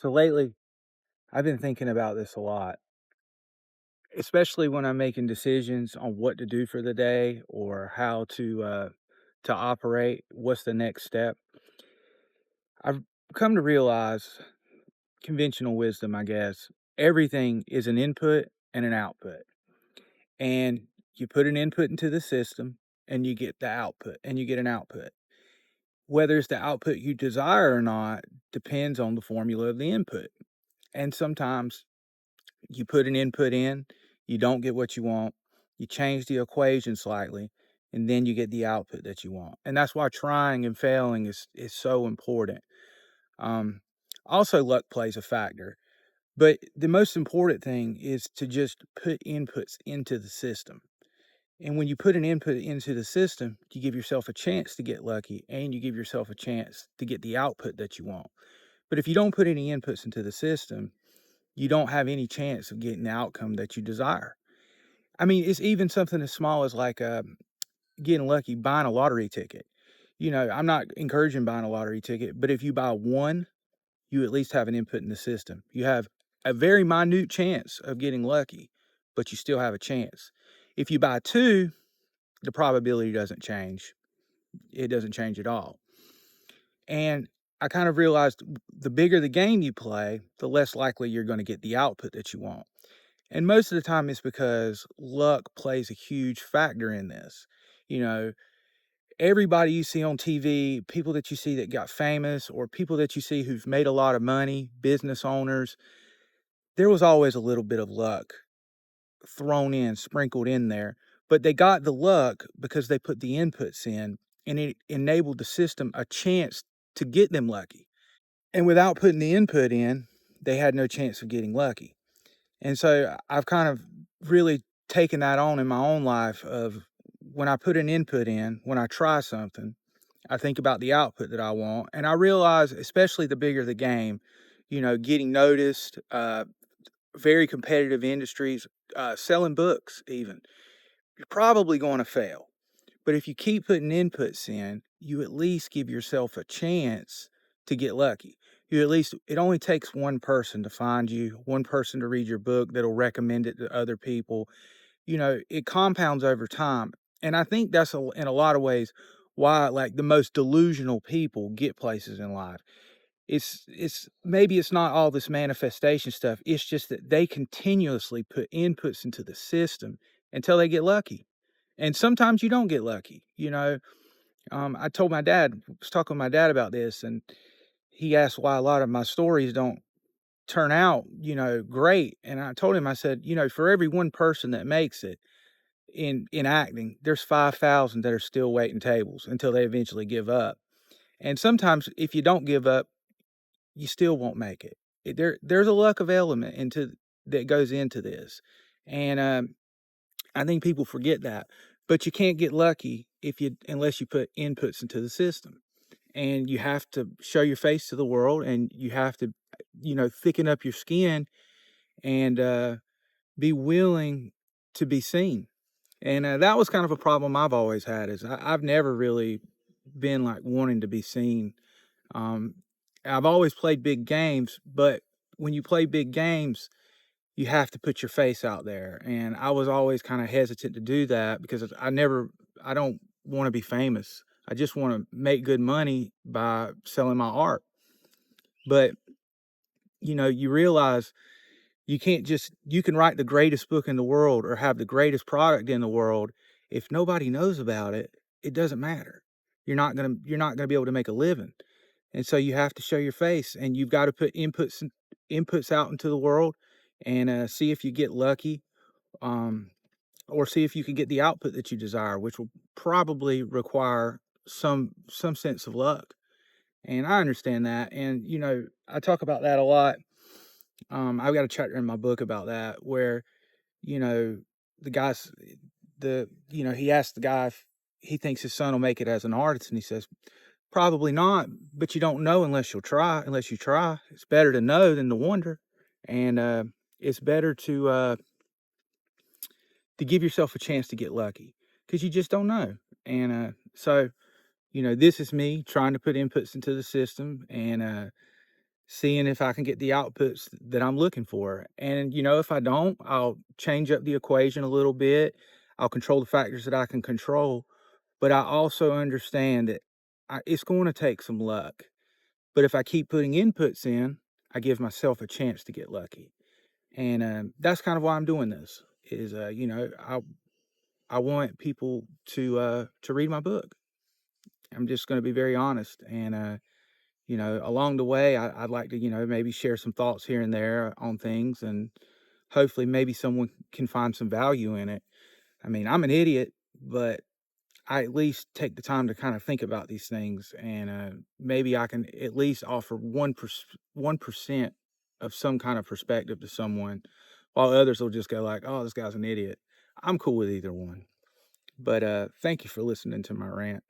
So lately, I've been thinking about this a lot, especially when I'm making decisions on what to do for the day or how to operate. What's the next step? I've come to realize conventional wisdom, I guess. Everything is an input and an output, and you put an input into the system, and you get the output, and you get an output. Whether it's the output you desire or not depends on the formula of the input, and sometimes you put an input in, you don't get what you want, you change the equation slightly, and then you get the output that you want. And that's why trying and failing is so important. Um, Also, luck plays a factor, but the most important thing is to just put inputs into the system. And when you put an input into the system, you give yourself a chance to get lucky and you give yourself a chance to get the output that you want. But if you don't put any inputs into the system, you don't have any chance of getting the outcome that you desire. I mean, it's even something as small as like getting lucky, buying a lottery ticket. I'm not encouraging buying a lottery ticket, but if you buy one, you at least have an input in the system. You have a very minute chance of getting lucky, but you still have a chance. If you buy two, the probability doesn't change. It doesn't change at all. And I kind of realized the bigger the game you play, the less likely you're going to get the output that you want. And most of the time it's because luck plays a huge factor in this. You know, everybody you see on TV, people that you see that got famous, or people that you see who've made a lot of money, business owners, there was always a little bit of luck thrown in, sprinkled in there. But they got the luck because they put the inputs in, and it enabled the system a chance to get them lucky. And without putting the input in, they had no chance of getting lucky. And so I've kind of really taken that on in my own life of when I put an input in, when I try something, I think about the output that I want. And I realize, especially the bigger the game, getting noticed, very competitive industries, selling books, even, you're probably going to fail. But if you keep putting inputs in, you at least give yourself a chance to get lucky. You at least, it only takes one person to find you, one person to read your book that'll recommend it to other people. It compounds over time. And I think that's in a lot of ways why like the most delusional people get places in life. It's maybe it's not all this manifestation stuff. It's just that they continuously put inputs into the system until they get lucky. And sometimes you don't get lucky. I told my dad, was talking with my dad about this, and he asked why a lot of my stories don't turn out, great. And I told him, I said, for every one person that makes it in acting, there's 5,000 that are still waiting tables until they eventually give up. And sometimes if you don't give up, you still won't make it. There's a luck of element into that goes into this. And I think people forget that. But you can't get lucky unless you put inputs into the system. And you have to show your face to the world, and you have to, thicken up your skin and be willing to be seen. And that was kind of a problem I've always had is I've never really been like wanting to be seen. Um, I've always played big games, but when you play big games, you have to put your face out there. And I was always kind of hesitant to do that because I don't want to be famous. I just want to make good money by selling my art. But, you realize you can write the greatest book in the world or have the greatest product in the world. If nobody knows about it, it doesn't matter. You're not gonna be able to make a living. And so you have to show your face, and you've got to put inputs out into the world, and see if you get lucky, um, or see if you can get the output that you desire, which will probably require some sense of luck. And I understand that, and I talk about that a lot. I've got a chapter in my book about that where you know the guy's he asked the guy if he thinks his son will make it as an artist, and he says probably not, but you don't know unless you try. It's better to know than to wonder. And it's better to give yourself a chance to get lucky because you just don't know. And so this is me trying to put inputs into the system, and seeing if I can get the outputs that I'm looking for. And, if I don't, I'll change up the equation a little bit. I'll control the factors that I can control. But I also understand that it's going to take some luck. But if I keep putting inputs in, I give myself a chance to get lucky. And that's kind of why I'm doing this. Is I want people to read my book. I'm just going to be very honest, and along the way, I'd like to maybe share some thoughts here and there on things, and hopefully maybe someone can find some value in it. I mean, I'm an idiot, but I at least take the time to kind of think about these things, and maybe I can at least offer 1% of some kind of perspective to someone, while others will just go like, "Oh, this guy's an idiot." I'm cool with either one. But thank you for listening to my rant.